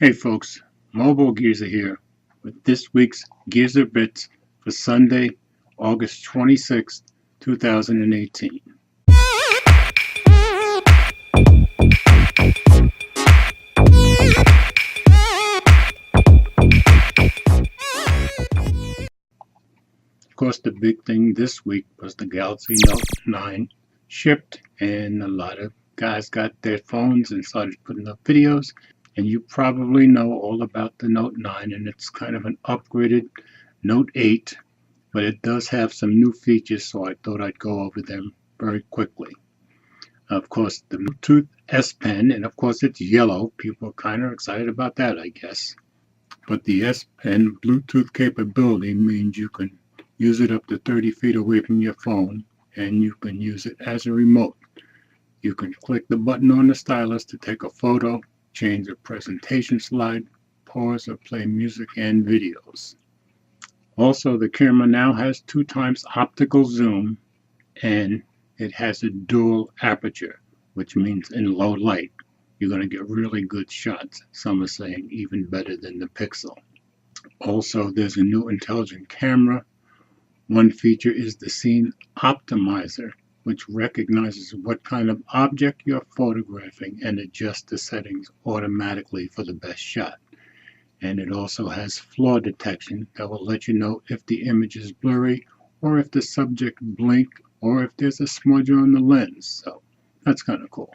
Hey folks, Mobile Geezer here with this week's Geezer Bits for Sunday, August 26th, 2018. Of course, the big thing this week was the Galaxy Note 9 shipped, and a lot of guys got their phones and started putting up videos. And you probably know all about the Note 9, and it's kind of an upgraded Note 8, but it does have some new features, so I thought I'd go over them very quickly. Of course, the Bluetooth S Pen, and of course it's yellow. People are kind of excited about that, I guess. But the S Pen Bluetooth capability means you can use it up to 30 feet away from your phone, and you can use it as a remote. You can click the button on the stylus to take a photo, change the presentation slide, pause or play music and videos. Also, the camera now has 2x optical zoom, and it has a dual aperture, which means in low light you're going to get really good shots. Some are saying even better than the Pixel. Also, there's a new intelligent camera. One feature is the scene optimizer, which recognizes what kind of object you're photographing and adjusts the settings automatically for the best shot. And it also has flaw detection that will let you know if the image is blurry, or if the subject blinked, or if there's a smudge on the lens. So that's kind of cool.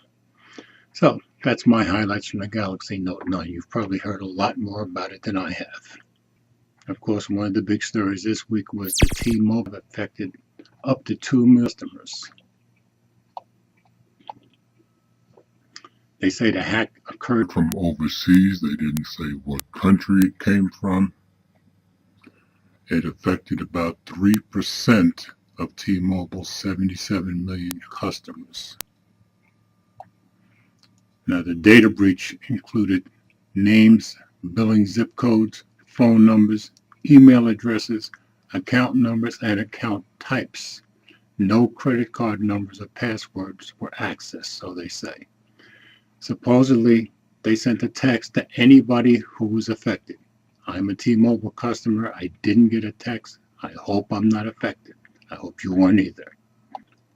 So that's my highlights from the Galaxy Note 9. You've probably heard a lot more about it than I have. Of course, one of the big stories this week was the T-Mobile affected up to 2 million customers. They say the hack occurred from overseas. They didn't say what country it came from. It affected about 3% of T-Mobile's 77 million customers. Now, the data breach included names, billing zip codes, phone numbers, email addresses, account numbers, and account types. No credit card numbers or passwords were accessed, so they say. Supposedly, they sent a text to anybody who was affected. I'm a T-Mobile customer. I didn't get a text. I hope I'm not affected. I hope you weren't either.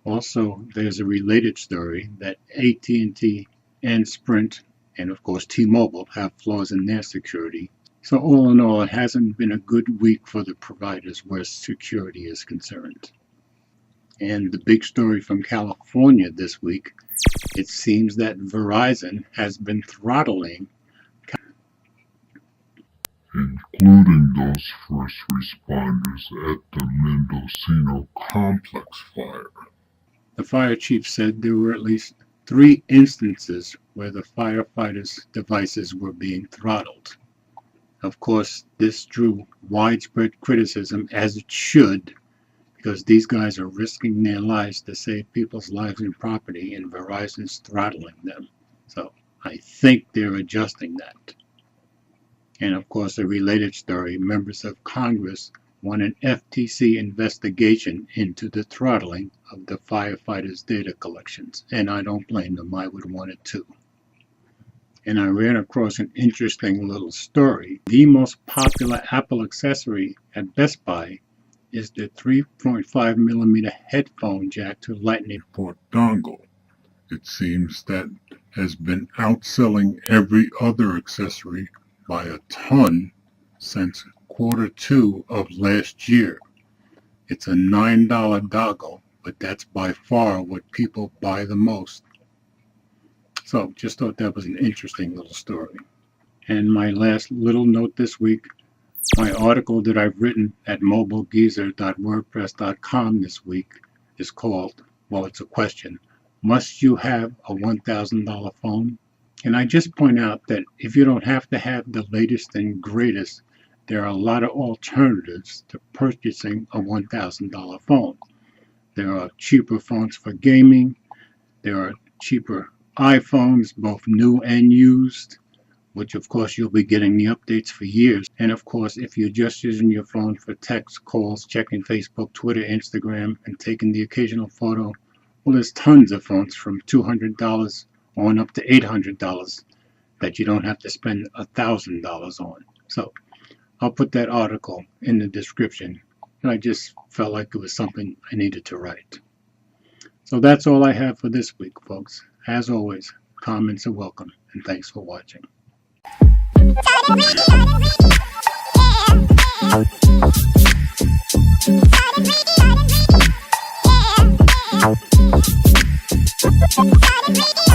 Also, there's a related story that AT&T and Sprint, and of course T-Mobile, have flaws in their security. So all in all, it hasn't been a good week for the providers where security is concerned. And the big story from California this week, it seems that Verizon has been throttling, including those first responders at the Mendocino complex fire. The fire chief said there were at least 3 instances where the firefighters' devices were being throttled. Of course, this drew widespread criticism, as it should, because these guys are risking their lives to save people's lives and property, and Verizon's throttling them. So I think they're adjusting that. And of course, a related story, members of Congress want an FTC investigation into the throttling of the firefighters' data collections. And I don't blame them. I would want it too. And I ran across an interesting little story. The most popular Apple accessory at Best Buy is the 3.5mm headphone jack to Lightning port dongle. It seems that has been outselling every other accessory by a ton since Q2 of last year. It's a $9 dongle, but that's by far what people buy the most. So just thought that was an interesting little story. And my last little note this week, my article that I've written at mobilegeezer.wordpress.com this week is called, well, it's a question, must you have a $1,000 phone? And I just point out that if you don't have to have the latest and greatest, there are a lot of alternatives to purchasing a $1,000 phone. There are cheaper phones for gaming. There are cheaper iPhones, both new and used, which of course you'll be getting the updates for years. And of course, if you're just using your phone for text, calls, checking Facebook, Twitter, Instagram, and taking the occasional photo, well, there's tons of phones from $200 on up to $800. that you don't have to spend $1,000 on. So I'll put that article in the description. And I just felt like it was something I needed to write. So that's all I have for this week, folks. As always, comments are welcome, and thanks for watching. Yeah.